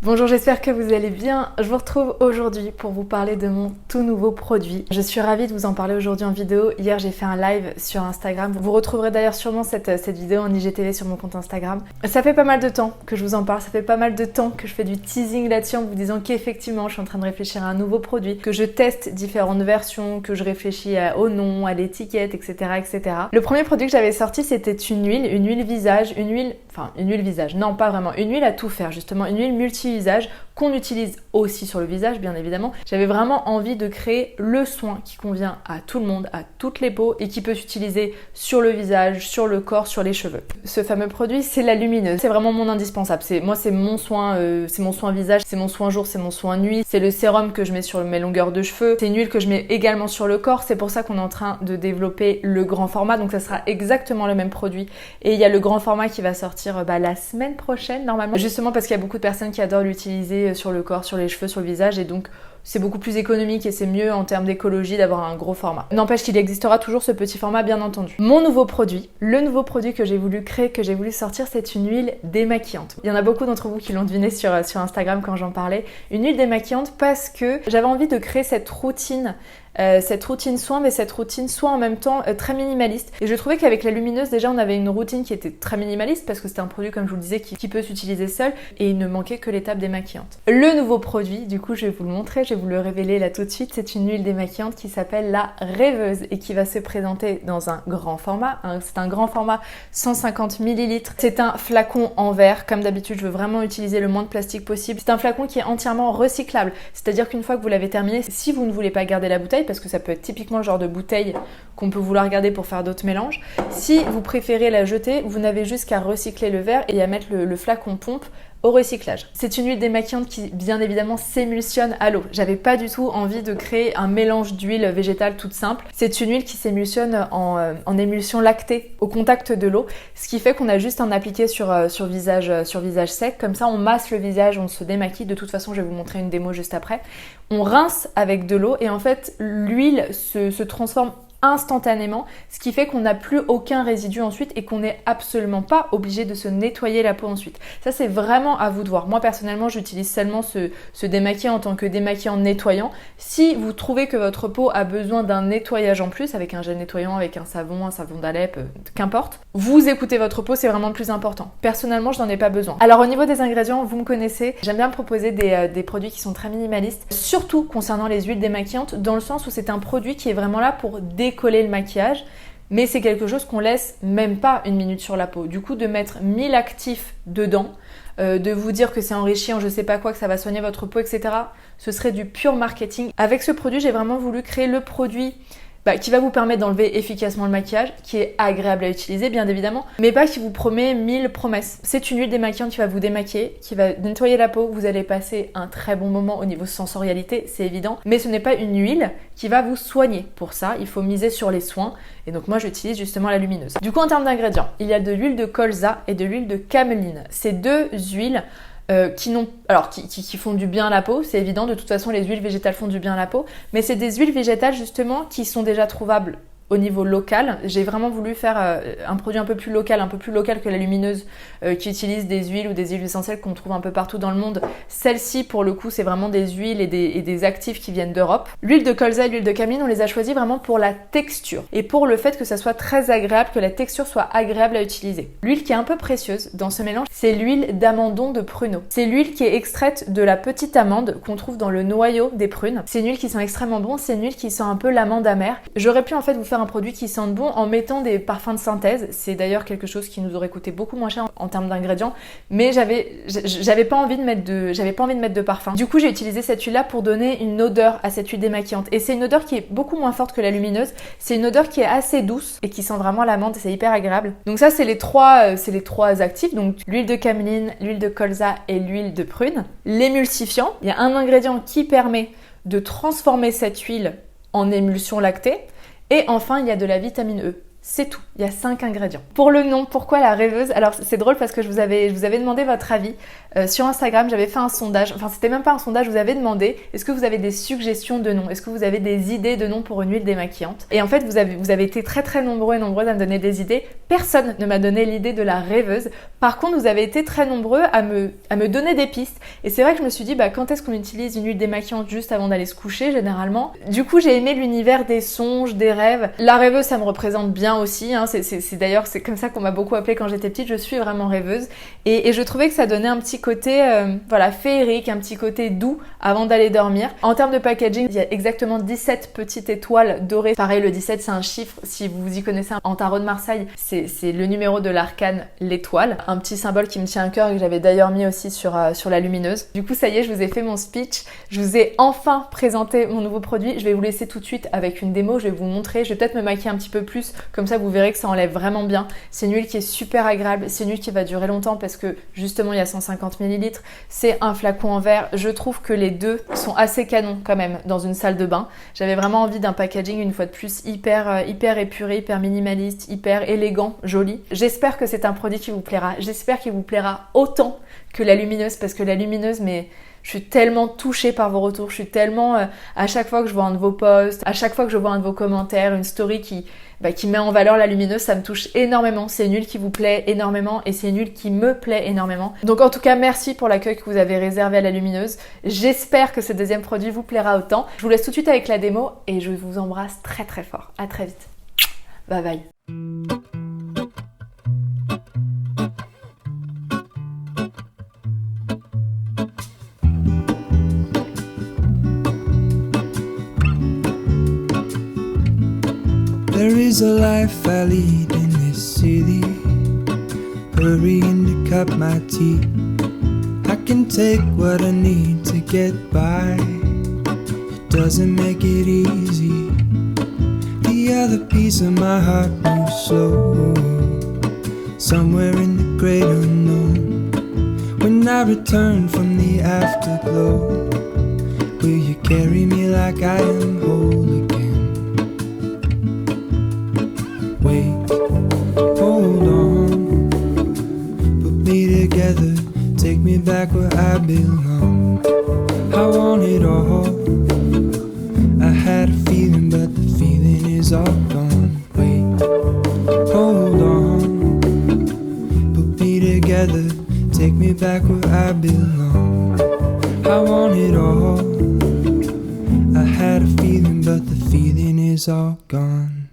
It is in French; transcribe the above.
Bonjour, j'espère que vous allez bien. Je vous retrouve aujourd'hui pour vous parler de mon tout nouveau produit. Je suis ravie de vous en parler aujourd'hui en vidéo. Hier, j'ai fait un live sur Instagram. Vous retrouverez d'ailleurs sûrement cette vidéo en IGTV sur mon compte Instagram. Ça fait pas mal de temps que je vous en parle. Ça fait pas mal de temps que je fais du teasing là-dessus en vous disant qu'effectivement, je suis en train de réfléchir à un nouveau produit, que je teste différentes versions, que je réfléchis au nom, à l'étiquette, etc., etc. Le premier produit que j'avais sorti, c'était une huile visage, une huile visage. Non, pas vraiment. Une huile à tout faire, justement. Une huile multi-visage qu'on utilise aussi sur le visage, bien évidemment. J'avais vraiment envie de créer le soin qui convient à tout le monde, à toutes les peaux et qui peut s'utiliser sur le visage, sur le corps, sur les cheveux. Ce fameux produit, c'est la lumineuse. C'est vraiment mon indispensable. C'est mon soin visage, c'est mon soin jour, c'est mon soin nuit. C'est le sérum que je mets sur mes longueurs de cheveux. C'est une huile que je mets également sur le corps. C'est pour ça qu'on est en train de développer le grand format. Donc ça sera exactement le même produit. Et il y a le grand format qui va sortir la semaine prochaine normalement. Justement parce qu'il y a beaucoup de personnes qui adorent l'utiliser sur le corps, sur les cheveux, sur le visage et donc c'est beaucoup plus économique et c'est mieux en termes d'écologie d'avoir un gros format. N'empêche qu'il existera toujours ce petit format bien entendu. Mon nouveau produit, le nouveau produit que j'ai voulu créer, que j'ai voulu sortir, c'est une huile démaquillante. Il y en a beaucoup d'entre vous qui l'ont deviné sur Instagram quand j'en parlais. Une huile démaquillante parce que j'avais envie de créer cette routine soin, mais cette routine soin en même temps très minimaliste. Et je trouvais qu'avec la lumineuse, déjà, on avait une routine qui était très minimaliste parce que c'était un produit, comme je vous le disais, qui peut s'utiliser seul et il ne manquait que l'étape démaquillante. Le nouveau produit, du coup, je vais vous le montrer, je vais vous le révéler là tout de suite. C'est une huile démaquillante qui s'appelle la Rêveuse et qui va se présenter dans un grand format. C'est un grand format 150 ml. C'est un flacon en verre. Comme d'habitude, je veux vraiment utiliser le moins de plastique possible. C'est un flacon qui est entièrement recyclable. C'est-à-dire qu'une fois que vous l'avez terminé, si vous ne voulez pas garder la bouteille, parce que ça peut être typiquement le genre de bouteille qu'on peut vouloir garder pour faire d'autres mélanges. Si vous préférez la jeter, vous n'avez juste qu'à recycler le verre et à mettre le flacon pompe au recyclage. C'est une huile démaquillante qui, bien évidemment, s'émulsionne à l'eau. J'avais pas du tout envie de créer un mélange d'huile végétale toute simple. C'est une huile qui s'émulsionne en émulsion lactée au contact de l'eau, ce qui fait qu'on a juste à en appliquer sur visage sec. Comme ça, on masse le visage, on se démaquille. De toute façon, je vais vous montrer une démo juste après. On rince avec de l'eau et en fait, l'huile se transforme instantanément, ce qui fait qu'on n'a plus aucun résidu ensuite et qu'on n'est absolument pas obligé de se nettoyer la peau ensuite. Ça, c'est vraiment à vous de voir. Moi, personnellement, j'utilise seulement ce démaquillant en tant que démaquillant nettoyant. Si vous trouvez que votre peau a besoin d'un nettoyage en plus, avec un gel nettoyant, avec un savon d'Alep, qu'importe, vous écoutez votre peau, c'est vraiment le plus important. Personnellement, je n'en ai pas besoin. Alors, au niveau des ingrédients, vous me connaissez, j'aime bien proposer des produits qui sont très minimalistes, surtout concernant les huiles démaquillantes, dans le sens où c'est un produit qui est vraiment là pour décoller le maquillage, mais c'est quelque chose qu'on laisse même pas une minute sur la peau. Du coup, de mettre 1000 actifs dedans, de vous dire que c'est enrichi en je sais pas quoi, que ça va soigner votre peau, etc. Ce serait du pur marketing. Avec ce produit, j'ai vraiment voulu créer le produit qui va vous permettre d'enlever efficacement le maquillage, qui est agréable à utiliser bien évidemment, mais pas qui vous promet 1000 promesses. C'est une huile démaquillante qui va vous démaquiller, qui va nettoyer la peau, vous allez passer un très bon moment au niveau sensorialité, c'est évident, mais ce n'est pas une huile qui va vous soigner. Pour ça, il faut miser sur les soins, et donc moi j'utilise justement la lumineuse. Du coup, en termes d'ingrédients, il y a de l'huile de colza et de l'huile de cameline. Ces deux huiles qui font du bien à la peau, c'est évident, de toute façon les huiles végétales font du bien à la peau, mais c'est des huiles végétales justement qui sont déjà trouvables au niveau local. J'ai vraiment voulu faire un produit un peu plus local que la lumineuse qui utilise des huiles ou des huiles essentielles qu'on trouve un peu partout dans le monde. Celle-ci, pour le coup, c'est vraiment des huiles et des actifs qui viennent d'Europe. L'huile de colza et l'huile de cameline, on les a choisis vraiment pour la texture et pour le fait que ça soit très agréable, que la texture soit agréable à utiliser. L'huile qui est un peu précieuse dans ce mélange, c'est l'huile d'amandon de pruneau. C'est l'huile qui est extraite de la petite amande qu'on trouve dans le noyau des prunes. C'est une huile qui sent extrêmement bon, c'est une huile qui sent un peu l'amande amère. J'aurais pu en fait vous faire un produit qui sente bon en mettant des parfums de synthèse. C'est d'ailleurs quelque chose qui nous aurait coûté beaucoup moins cher en termes d'ingrédients, mais j'avais pas envie de mettre de parfum. Du coup, j'ai utilisé cette huile là pour donner une odeur à cette huile démaquillante, et c'est une odeur qui est beaucoup moins forte que la lumineuse. C'est une odeur qui est assez douce et qui sent vraiment l'amande, et c'est hyper agréable. Donc ça, c'est les trois actifs, donc l'huile de cameline, l'huile de colza et l'huile de prune. L'émulsifiant, il y a un ingrédient qui permet de transformer cette huile en émulsion lactée. Et enfin, il y a de la vitamine E. C'est tout, il y a 5 ingrédients. Pour le nom, pourquoi la rêveuse? Alors c'est drôle parce que je vous avais demandé votre avis sur Instagram, j'avais fait un sondage, enfin c'était même pas un sondage, je vous avais demandé est-ce que vous avez des suggestions de noms, est-ce que vous avez des idées de noms pour une huile démaquillante? Et en fait vous avez été très nombreux et nombreuses à me donner des idées, personne ne m'a donné l'idée de la rêveuse. Par contre vous avez été très nombreux à me donner des pistes et c'est vrai que je me suis dit quand est-ce qu'on utilise une huile démaquillante juste avant d'aller se coucher généralement? Du coup j'ai aimé l'univers des songes, des rêves. La rêveuse ça me représente bien aussi, hein. D'ailleurs c'est comme ça qu'on m'a beaucoup appelée quand j'étais petite, je suis vraiment rêveuse et je trouvais que ça donnait un petit côté féerique, un petit côté doux avant d'aller dormir. En termes de packaging, il y a exactement 17 petites étoiles dorées. Pareil, le 17 c'est un chiffre, si vous y connaissez en tarot de Marseille, c'est le numéro de l'arcane, l'étoile. Un petit symbole qui me tient à cœur et que j'avais d'ailleurs mis aussi sur la lumineuse. Du coup ça y est, je vous ai fait mon speech, je vous ai enfin présenté mon nouveau produit. Je vais vous laisser tout de suite avec une démo, je vais vous montrer, je vais peut-être me maquiller un petit peu plus, comme ça vous verrez que ça enlève vraiment bien. C'est une huile qui est super agréable, c'est une huile qui va durer longtemps parce que justement il y a 150 ml, c'est un flacon en verre. Je trouve que les deux sont assez canons quand même dans une salle de bain. J'avais vraiment envie d'un packaging une fois de plus hyper épuré, hyper minimaliste, hyper élégant, joli. J'espère que c'est un produit qui vous plaira, j'espère qu'il vous plaira autant que la lumineuse parce que la lumineuse, mais je suis tellement touchée par vos retours, je suis tellement à chaque fois que je vois un de vos posts, à chaque fois que je vois un de vos commentaires, une story qui met en valeur la lumineuse, ça me touche énormément. C'est une huile qui vous plaît énormément et c'est une huile qui me plaît énormément. Donc en tout cas, merci pour l'accueil que vous avez réservé à la lumineuse. J'espère que ce deuxième produit vous plaira autant. Je vous laisse tout de suite avec la démo et je vous embrasse très fort. À très vite. Bye bye. There is a life I lead in this city, hurrying to cut my teeth. I can take what I need to get by, it doesn't make it easy. The other piece of my heart moves slow, somewhere in the great unknown. When I return from the afterglow, will you carry me like I am whole again? Wait, hold on, put me together, take me back where I belong. I want it all, I had a feeling but the feeling is all gone. Wait, hold on, put me together, take me back where I belong. I want it all, I had a feeling but the feeling is all gone.